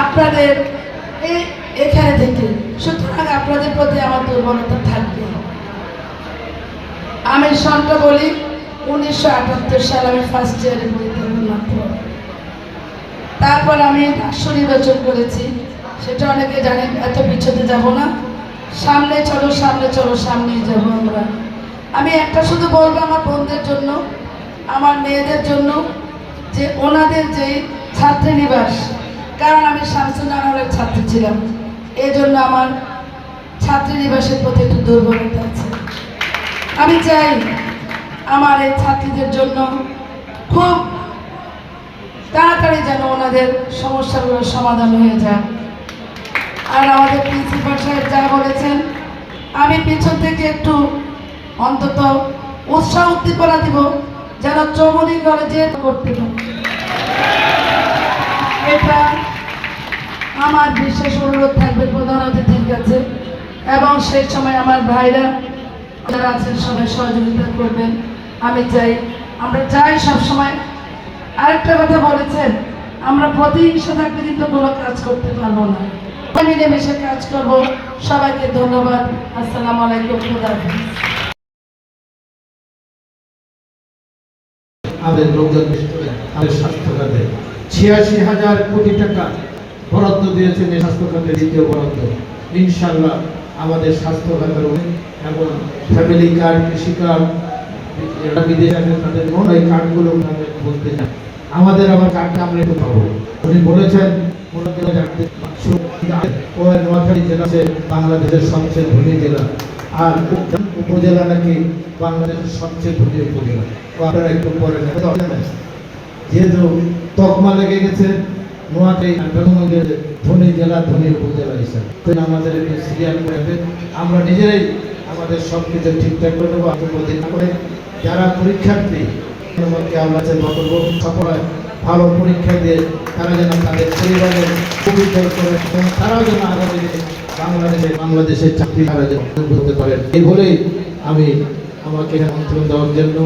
আপনাদের এখানে থেকে, সুতরাং আপনাদের প্রতি আমার দুর্বলতা থাকবে। আমি সনটা বলি, 1978 সালে আমি ফার্স্ট ইয়ারে পড়িতাম মাত্র। তারপর আমি রাষ্ট্র নির্বাচন করেছি, সেটা অনেকে জানেন, এত পিছতে যাব না। সামনে চলো, সামনে চলো, সামনেই যাবো আমরা। আমি একটা শুধু বলবো আমার বোনদের জন্য, আমার মেয়েদের জন্য, যে ওনাদের যে ছাত্রীনিবাস, কারণ আমি শামসুন্নাহরের ছাত্রী ছিলাম, এই জন্য আমার ছাত্রীনিবাসের প্রতি একটু দুর্বলতা আছে। আমি চাই আমার এই ছাত্রীদের জন্য খুব তাড়াতাড়ি যেন ওনাদের সমস্যাগুলোর সমাধান হয়ে যায়। আর আমাদের প্রিন্সিপাল সাহেব যা বলেছেন, আমি পিছন থেকে একটু অন্তত উৎসাহ উদ্দীপনা দিব, যেন চৌমনি কলেজে করতে পারে। এটা আমার বিশেষ অনুরোধ থাকবে প্রধান অতিথির কাছে, এবং সেই সময় আমার ভাইরা যারা আছেন সবাই সহযোগিতা করবেন। আমি চাই, আমরা চাই সবসময়। আরেকটা কথা বলেছেন, আমরা প্রতিহিংসা থাকলে কিন্তু কোনো কাজ করতে পারবো না, মিলেমিশে কাজ করবো। সবাইকে ধন্যবাদ। আসসালামু আলাইকুম। খুদা হাফেজ। আমাদের স্বাস্থ্য খাতে 86,000 কোটি টাকা বরাদ্দ দিয়েছেন এই স্বাস্থ্য খাতে, দ্বিতীয় বরাদ্দ। ইনশাআল্লাহ আমাদের স্বাস্থ্য খাতের এবং ফ্যামিলি কার্ড, কৃষি কার্ড, এরা বিদেশে আছে তাদের এই কার্ডগুলো বলতে চান, আমাদের আবার কার্ডটা আমরা একটু পাবো। উনি বলেছেন নোয়াখালী জেলা বাংলাদেশের সবচেয়ে ধনী জেলা, আর উপজেলা নাকি বাংলাদেশের সবচেয়ে ধনী উপজেলা। আপনারা একটু পরে যেহেতু তকমা লেগে গেছে নোয়াখালী ধনী জেলা, ধনী উপজেলা হিসাবে, আমাদের সিরিয়াল করে আমরা নিজেরাই আমাদের সব কিছু ঠিকঠাক করে দেবো। করে যারা পরীক্ষার্থী আমরা চেষ্টা করবো সকল ভালো পরীক্ষা দিয়ে তারা যেন তাদের পরিবারের উপকার করে, এবং তারাও যেন আগামী বাংলাদেশের চাকরি তারা যেন করতে পারেন। এই বলেই আমি আমাকে আমন্ত্রণ দেওয়ার জন্য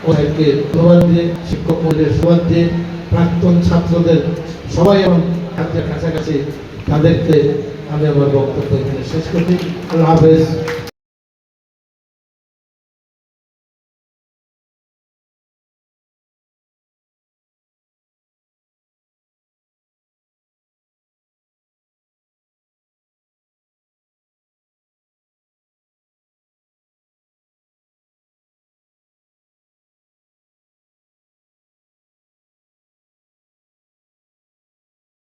ওদেরকে ধন্যবাদ দিয়ে, শিক্ষক মহলের ধন্যবাদ দিয়ে, প্রাক্তন ছাত্রদের সবাই এবং ছাত্রের কাছাকাছি তাদেরকে আমি আমার বক্তব্য এখানে শেষ করছি। আল্লাহ হাফেজ।